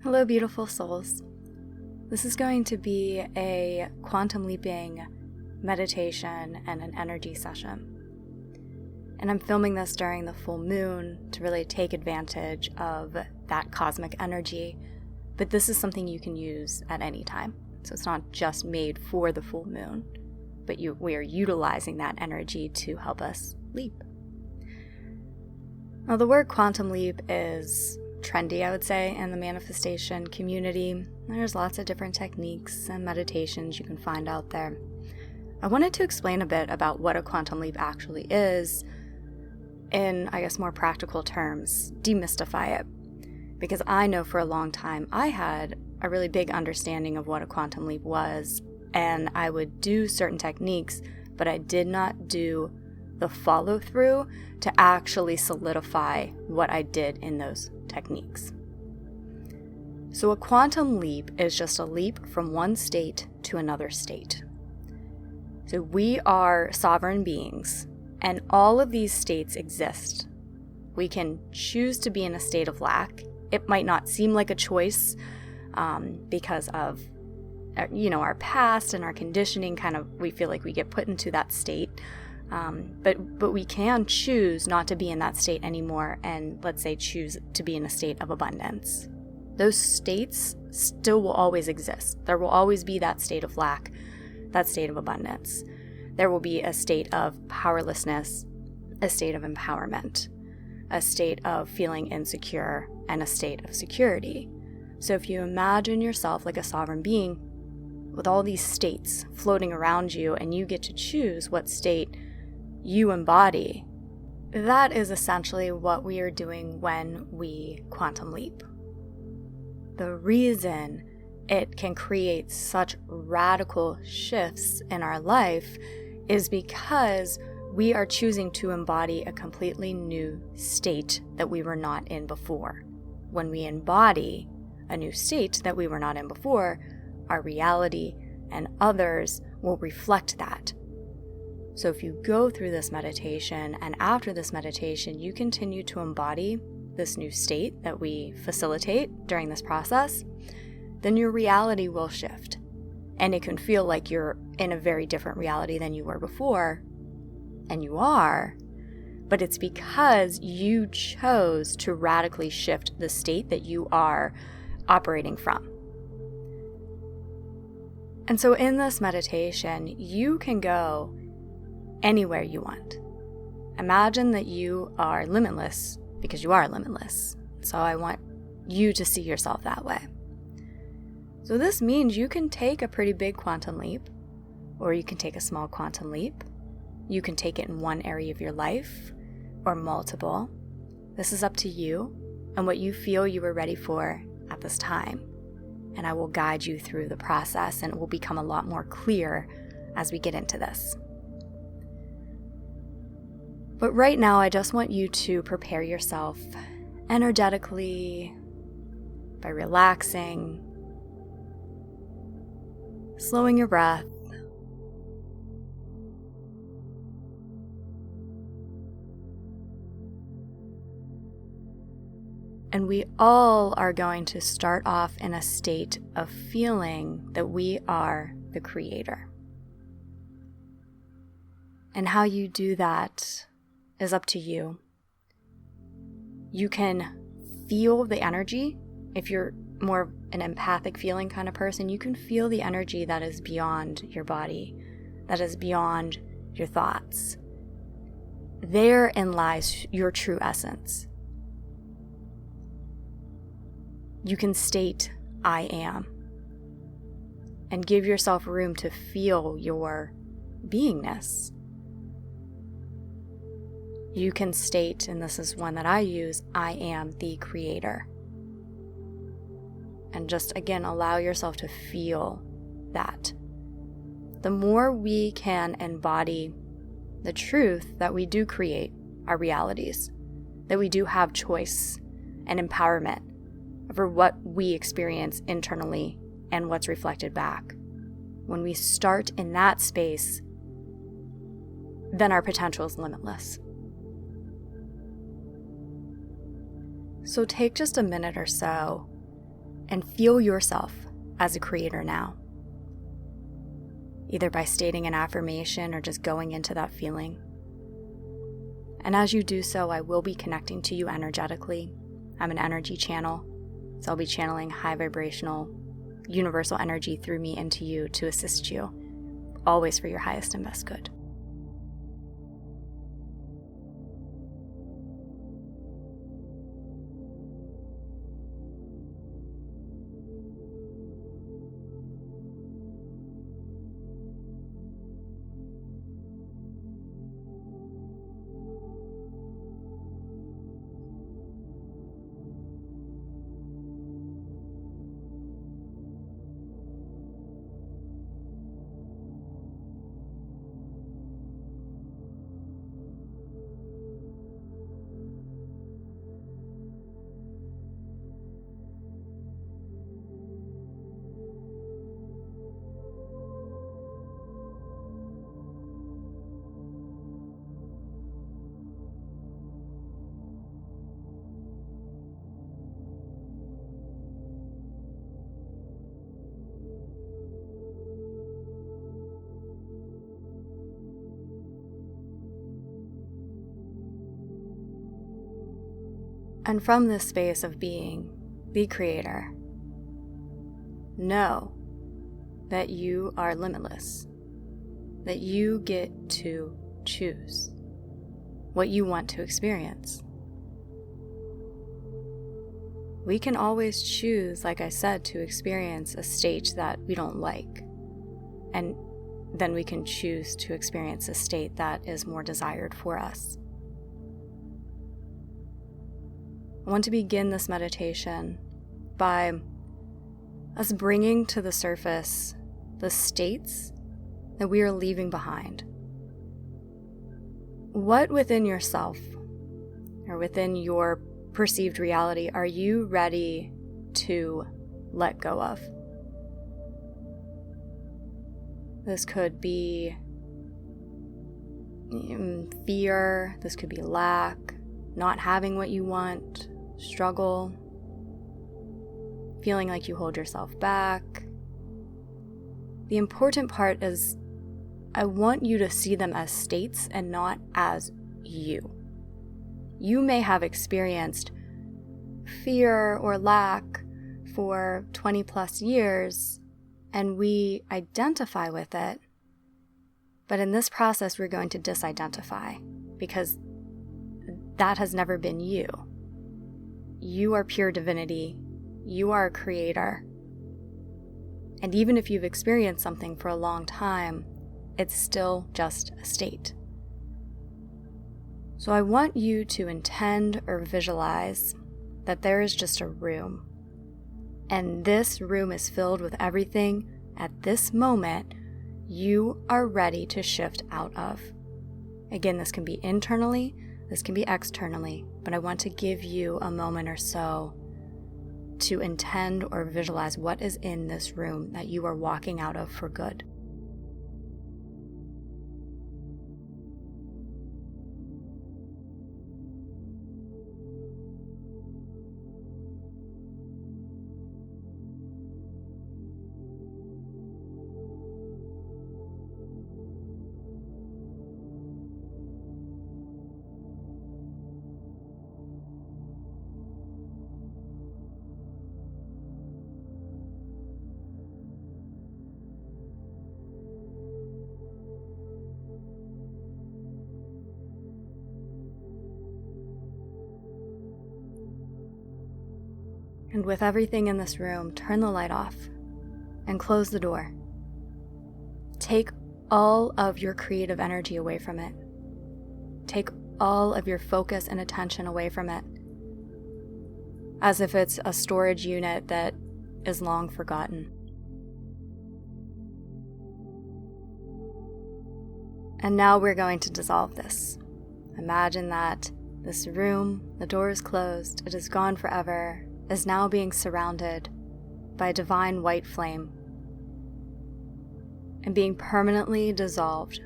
Hello, beautiful souls. This is going to be a quantum leaping meditation and an energy session. And I'm filming this during the full moon to really take advantage of that cosmic energy. But this is something you can use at any time. So it's not just made for the full moon, but we are utilizing that energy to help us leap. Now, the word quantum leap is trendy, I would say, in the manifestation community. There's lots of different techniques and meditations you can find out there. I wanted to explain a bit about what a quantum leap actually is in, I guess, more practical terms, demystify it. Because I know for a long time I had a really big understanding of what a quantum leap was, and I would do certain techniques, but I did not do the follow-through to actually solidify what I did in those techniques. So a quantum leap is just a leap from one state to another state. So we are sovereign beings, and all of these states exist. We can choose to be in a state of lack. It might not seem like a choice because of our past and our conditioning. We feel like we get put into that state. But we can choose not to be in that state anymore and, let's say, choose to be in a state of abundance. Those states still will always exist. There will always be that state of lack, that state of abundance. There will be a state of powerlessness, a state of empowerment, a state of feeling insecure, and a state of security. So if you imagine yourself like a sovereign being with all these states floating around you, and you get to choose what state you embody, that is essentially what we are doing when we quantum leap. The reason it can create such radical shifts in our life is because we are choosing to embody a completely new state that we were not in before. When we embody a new state that we were not in before, our reality and others will reflect that. So if you go through this meditation, and after this meditation you continue to embody this new state that we facilitate during this process, then your reality will shift. And it can feel like you're in a very different reality than you were before, and you are, but it's because you chose to radically shift the state that you are operating from. And so in this meditation, you can go anywhere you want. Imagine that you are limitless because you are limitless. So I want you to see yourself that way. So this means you can take a pretty big quantum leap, or you can take a small quantum leap. You can take it in one area of your life or multiple. This is up to you and what you feel you are ready for at this time. And I will guide you through the process, and it will become a lot more clear as we get into this. But right now, I just want you to prepare yourself energetically by relaxing, slowing your breath, and we all are going to start off in a state of feeling that we are the creator. And how you do that is up to you. You can feel the energy. If you're more of an empathic feeling kind of person, you can feel the energy that is beyond your body, that is beyond your thoughts. Therein lies your true essence. You can state, I am, and give yourself room to feel your beingness. You can state, and this is one that I use, I am the creator. And just, again, allow yourself to feel that. The more we can embody the truth that we do create our realities, that we do have choice and empowerment over what we experience internally and what's reflected back. When we start in that space, then our potential is limitless. So take just a minute or so and feel yourself as a creator now, either by stating an affirmation or just going into that feeling. And as you do so, I will be connecting to you energetically. I'm an energy channel, so I'll be channeling high vibrational, universal energy through me into you to assist you, always for your highest and best good. And from this space of being the creator, know that you are limitless, that you get to choose what you want to experience. We can always choose, like I said, to experience a state that we don't like, and then we can choose to experience a state that is more desired for us. I want to begin this meditation by us bringing to the surface the states that we are leaving behind. What within yourself or within your perceived reality are you ready to let go of? This could be fear, this could be lack, not having what you want, struggle, feeling like you hold yourself back. The important part is I want you to see them as states and not as you. You may have experienced fear or lack for 20 plus years, and we identify with it. But in this process, we're going to disidentify because that has never been you. You are pure divinity. You are a creator. And even if you've experienced something for a long time, it's still just a state. So I want you to intend or visualize that there is just a room. And this room is filled with everything at this moment you are ready to shift out of. Again, this can be internally, this can be externally, but I want to give you a moment or so to intend or visualize what is in this room that you are walking out of for good. And with everything in this room, turn the light off and close the door. Take all of your creative energy away from it. Take all of your focus and attention away from it, as if it's a storage unit that is long forgotten. And now we're going to dissolve this. Imagine that this room, the door is closed, it is gone forever, is now being surrounded by a divine white flame and being permanently dissolved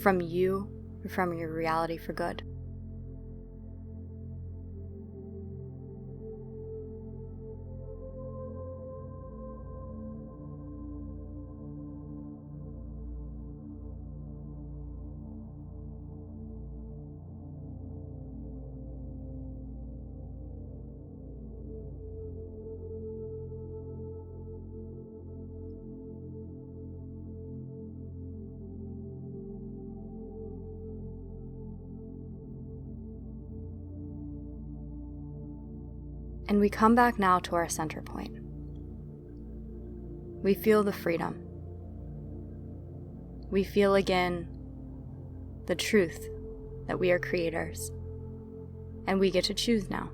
from you and from your reality for good. And we come back now to our center point. We feel the freedom. We feel again the truth that we are creators. And we get to choose now.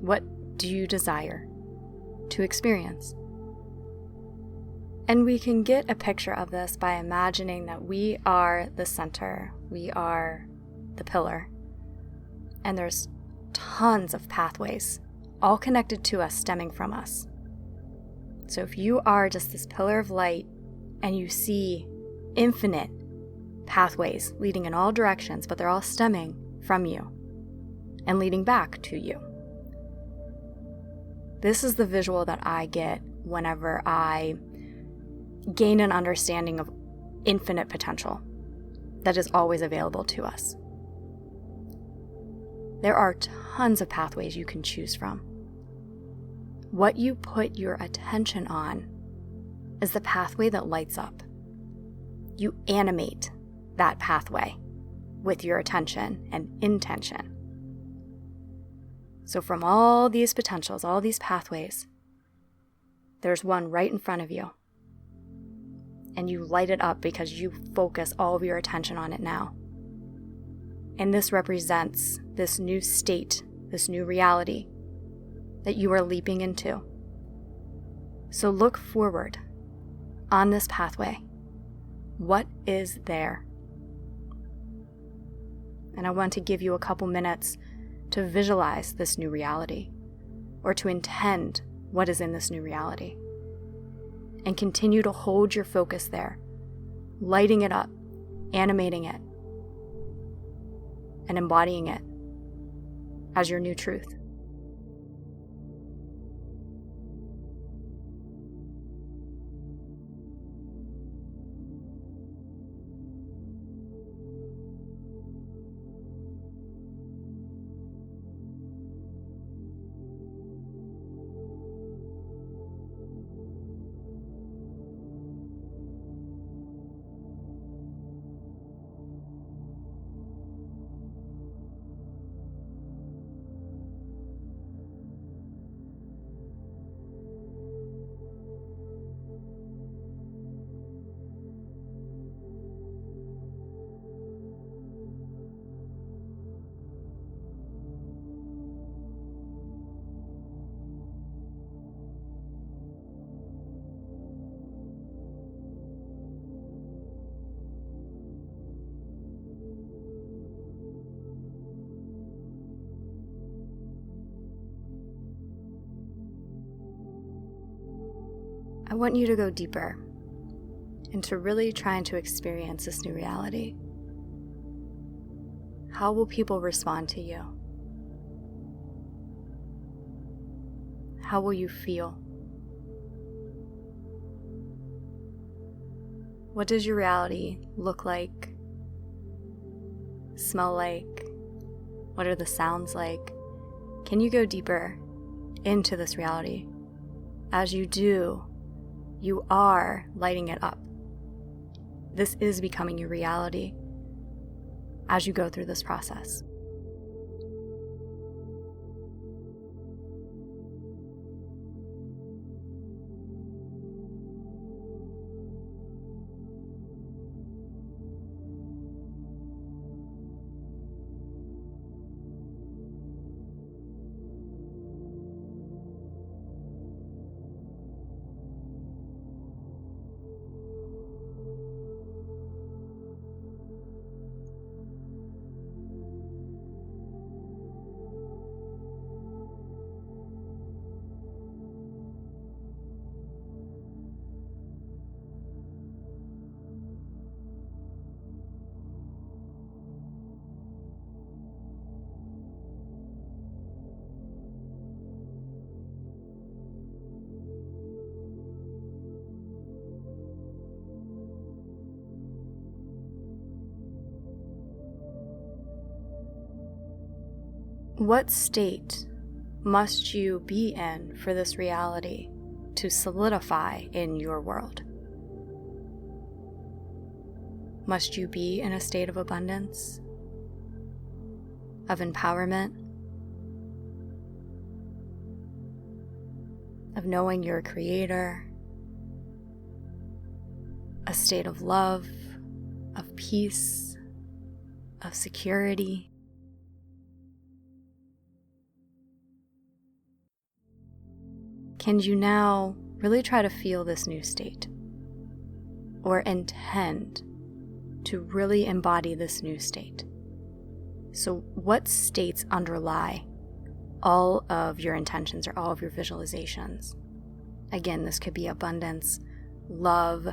What do you desire to experience? And we can get a picture of this by imagining that we are the center, we are the pillar, and there's tons of pathways, all connected to us, stemming from us. So if you are just this pillar of light and you see infinite pathways leading in all directions, but they're all stemming from you and leading back to you. This is the visual that I get whenever I gain an understanding of infinite potential that is always available to us. There are tons of pathways you can choose from. What you put your attention on is the pathway that lights up. You animate that pathway with your attention and intention. So from all these potentials, all these pathways, there's one right in front of you. And you light it up because you focus all of your attention on it now. And this represents this new state, this new reality that you are leaping into. So look forward on this pathway. What is there? And I want to give you a couple minutes to visualize this new reality, or to intend what is in this new reality. And continue to hold your focus there, lighting it up, animating it, and embodying it as your new truth. I want you to go deeper into really trying to experience this new reality. How will people respond to you? How will you feel? What does your reality look like? Smell like? What are the sounds like? Can you go deeper into this reality? As you do, you are lighting it up. This is becoming your reality as you go through this process. What state must you be in for this reality to solidify in your world? Must you be in a state of abundance, of empowerment, of knowing you're a creator, a state of love, of peace, of security. Can you now really try to feel this new state, or intend to really embody this new state? So what states underlie all of your intentions or all of your visualizations? Again, this could be abundance, love,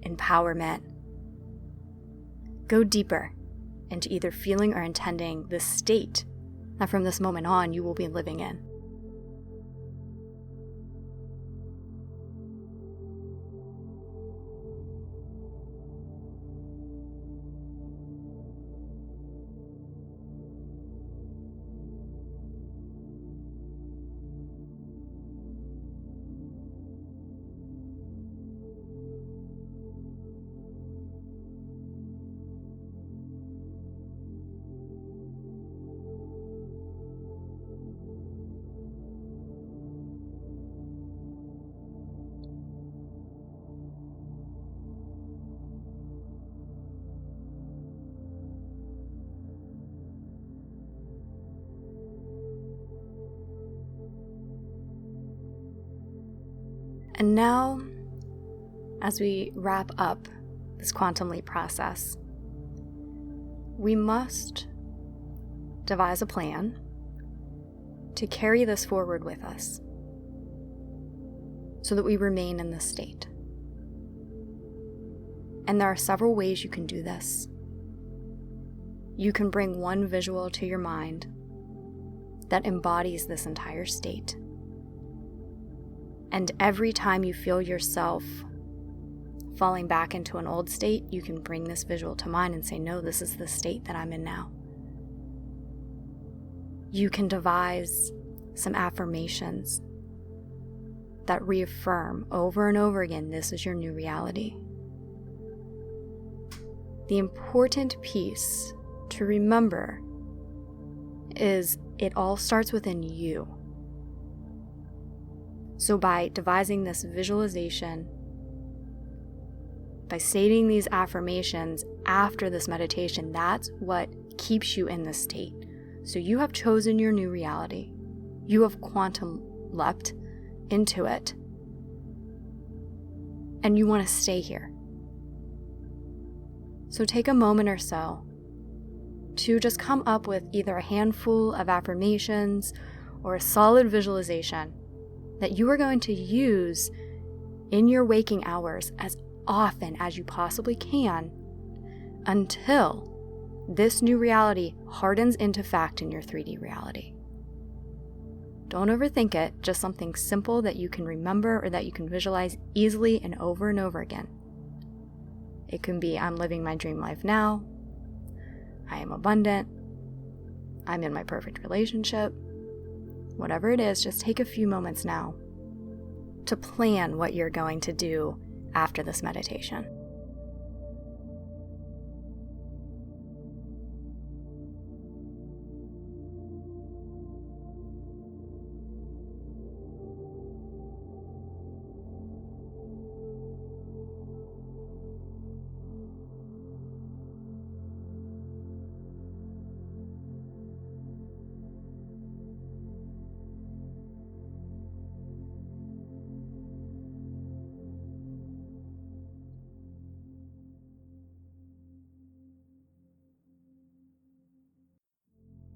empowerment. Go deeper into either feeling or intending the state that from this moment on you will be living in. And now, as we wrap up this quantum leap process, we must devise a plan to carry this forward with us so that we remain in this state. And there are several ways you can do this. You can bring one visual to your mind that embodies this entire state. And every time you feel yourself falling back into an old state, you can bring this visual to mind and say, no, this is the state that I'm in now. You can devise some affirmations that reaffirm over and over again, this is your new reality. The important piece to remember is it all starts within you. So by devising this visualization, by stating these affirmations after this meditation, that's what keeps you in this state. So you have chosen your new reality. You have quantum leapt into it. And you want to stay here. So take a moment or so to just come up with either a handful of affirmations or a solid visualization that you are going to use in your waking hours as often as you possibly can until this new reality hardens into fact in your 3D reality. Don't overthink it, just something simple that you can remember or that you can visualize easily and over again. It can be, I'm living my dream life now, I am abundant, I'm in my perfect relationship. Whatever it is, just take a few moments now to plan what you're going to do after this meditation.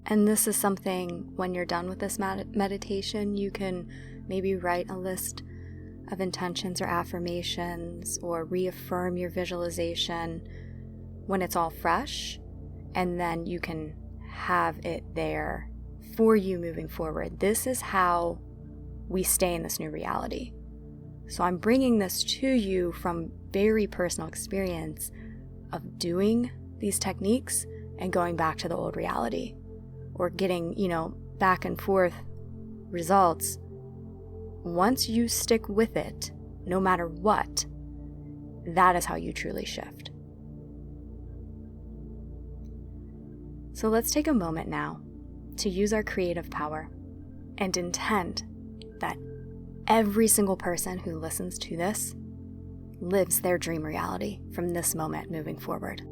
And this is something, when you're done with this meditation, you can maybe write a list of intentions or affirmations or reaffirm your visualization when it's all fresh, and then you can have it there for you moving forward. This is how we stay in this new reality. So I'm bringing this to you from very personal experience of doing these techniques and going back to the old reality, or getting, back and forth results. Once you stick with it, no matter what, that is how you truly shift. So let's take a moment now to use our creative power and intend that every single person who listens to this lives their dream reality from this moment moving forward.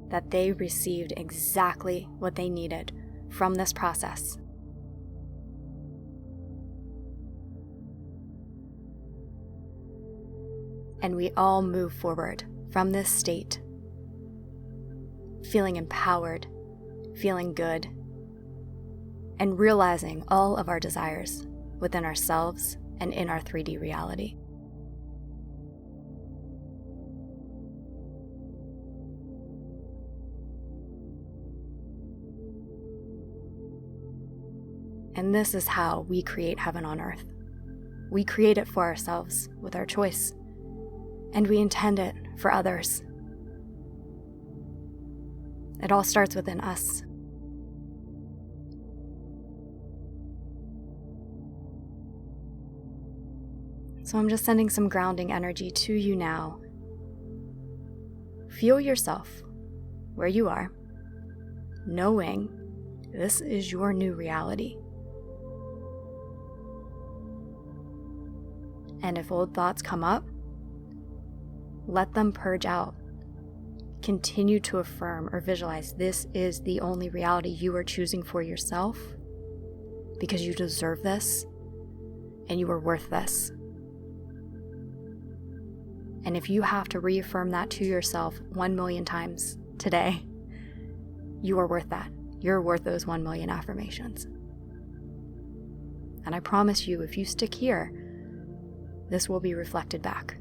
That they received exactly what they needed from this process. And we all move forward from this state, feeling empowered, feeling good, and realizing all of our desires within ourselves and in our 3D reality. And this is how we create heaven on earth. We create it for ourselves with our choice, and we intend it for others. It all starts within us. So I'm just sending some grounding energy to you now. Feel yourself where you are, knowing this is your new reality. And if old thoughts come up, let them purge out. Continue to affirm or visualize this is the only reality you are choosing for yourself, because you deserve this and you are worth this. And if you have to reaffirm that to yourself 1 million times today, you are worth that. You're worth those 1 million affirmations. And I promise you, if you stick here, this will be reflected back.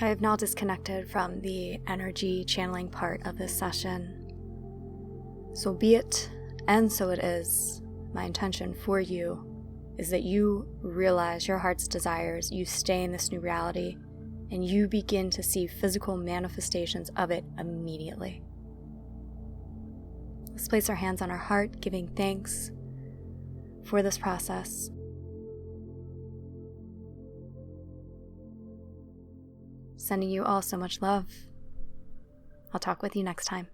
I have now disconnected from the energy channeling part of this session. So be it, and so it is. My intention for you is that you realize your heart's desires, you stay in this new reality, and you begin to see physical manifestations of it immediately. Let's place our hands on our heart, giving thanks for this process. Sending you all so much love. I'll talk with you next time.